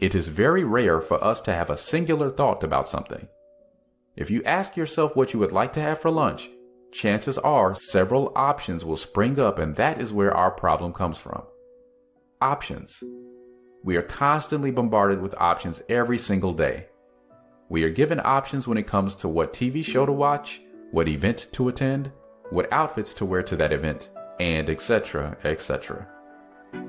It is very rare for us to have a singular thought about something. If you ask yourself what you would like to have for lunch, chances are several options will spring up, and that is where our problem comes from. Options. We are constantly bombarded with options every single day. We are given options when it comes to what TV show to watch, what event to attend, what outfits to wear to that event, and etc., etc.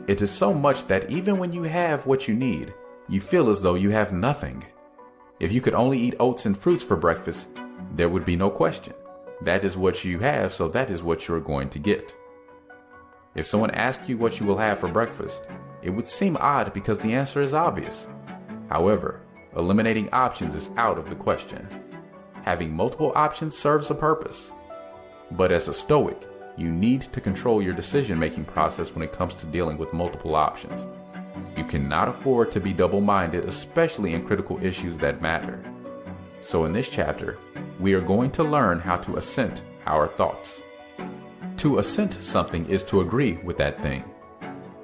It is so much that even when you have what you need, you feel as though you have nothing. If you could only eat oats and fruits for breakfast, there would be no question. That is what you have, so that is what you're going to get. If someone asks you what you will have for breakfast, it would seem odd because the answer is obvious. However, eliminating options is out of the question. Having multiple options serves a purpose. But as a stoic, you need to control your decision-making process when it comes to dealing with multiple options. You cannot afford to be double-minded, especially in critical issues that matter. So in this chapter, we are going to learn how to assent our thoughts. To assent something is to agree with that thing.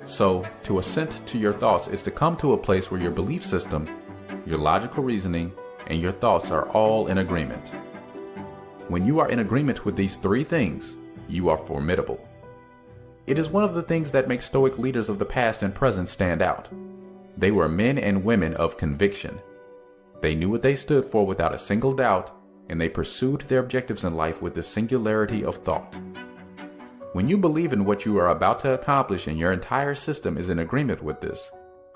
So, to assent to your thoughts is to come to a place where your belief system, your logical reasoning, and your thoughts are all in agreement. When you are in agreement with these three things, you are formidable. It is one of the things that makes Stoic leaders of the past and present stand out. They were men and women of conviction. They knew what they stood for without a single doubt, and they pursued their objectives in life with the singularity of thought. When you believe in what you are about to accomplish and your entire system is in agreement with this,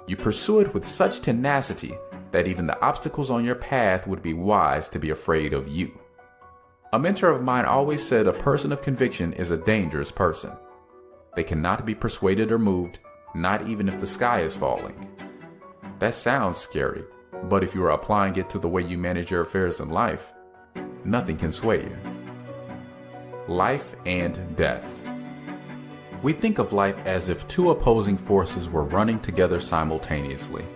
you pursue it with such tenacity that even the obstacles on your path would be wise to be afraid of you. A mentor of mine always said a person of conviction is a dangerous person. They cannot be persuaded or moved, not even if the sky is falling. That sounds scary, but if you are applying it to the way you manage your affairs in life, nothing can sway you. Life and death. We think of life as if two opposing forces were running together simultaneously.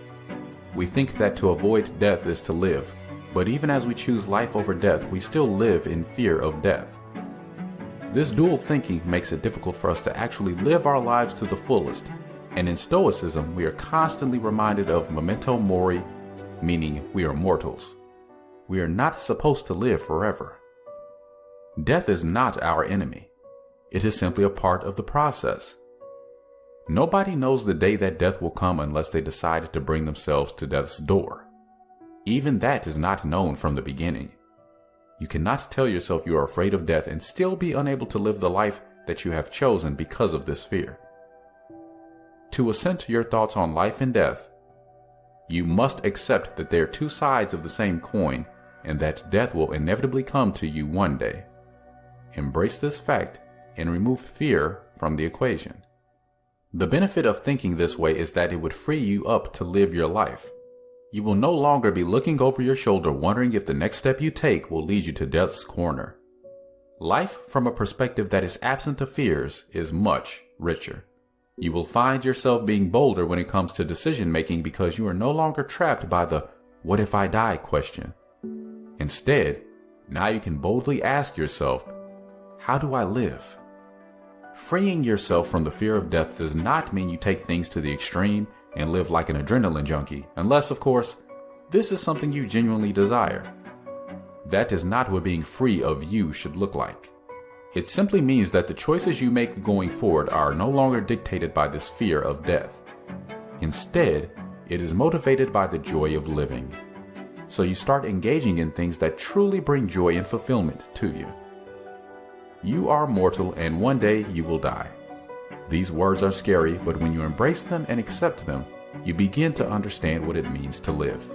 We think that to avoid death is to live, but even as we choose life over death, we still live in fear of death. This dual thinking makes it difficult for us to actually live our lives to the fullest, and in Stoicism, we are constantly reminded of memento mori, meaning we are mortals. We are not supposed to live forever. Death is not our enemy. It is simply a part of the process. Nobody knows the day that death will come unless they decide to bring themselves to death's door. Even that is not known from the beginning. You cannot tell yourself you are afraid of death and still be unable to live the life that you have chosen because of this fear. To assent your thoughts on life and death, you must accept that they are two sides of the same coin and that death will inevitably come to you one day. Embrace this fact and remove fear from the equation. The benefit of thinking this way is that it would free you up to live your life. You will no longer be looking over your shoulder wondering if the next step you take will lead you to death's corner. Life from a perspective that is absent of fears is much richer. You will find yourself being bolder when it comes to decision making because you are no longer trapped by the "what if I die" question. Instead, now you can boldly ask yourself, how do I live? Freeing yourself from the fear of death does not mean you take things to the extreme and live like an adrenaline junkie, unless, of course, this is something you genuinely desire. That is not what being free of you should look like. It simply means that the choices you make going forward are no longer dictated by this fear of death. Instead, it is motivated by the joy of living. So you start engaging in things that truly bring joy and fulfillment to you. You are mortal and one day you will die. These words are scary, but when you embrace them and accept them, you begin to understand what it means to live.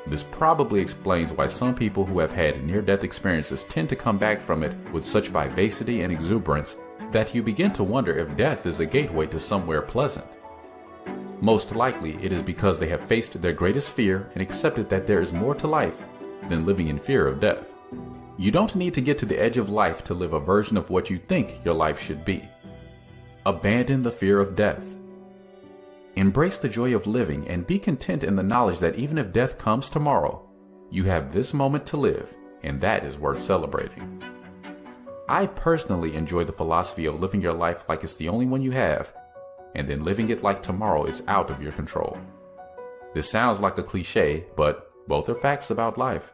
This probably explains why some people who have had near-death experiences tend to come back from it with such vivacity and exuberance that you begin to wonder if death is a gateway to somewhere pleasant. Most likely, it is because they have faced their greatest fear and accepted that there is more to life than living in fear of death. You don't need to get to the edge of life to live a version of what you think your life should be. Abandon the fear of death. Embrace the joy of living and be content in the knowledge that even if death comes tomorrow, you have this moment to live, and that is worth celebrating. I personally enjoy the philosophy of living your life like it's the only one you have, and then living it like tomorrow is out of your control. This sounds like a cliche, but both are facts about life.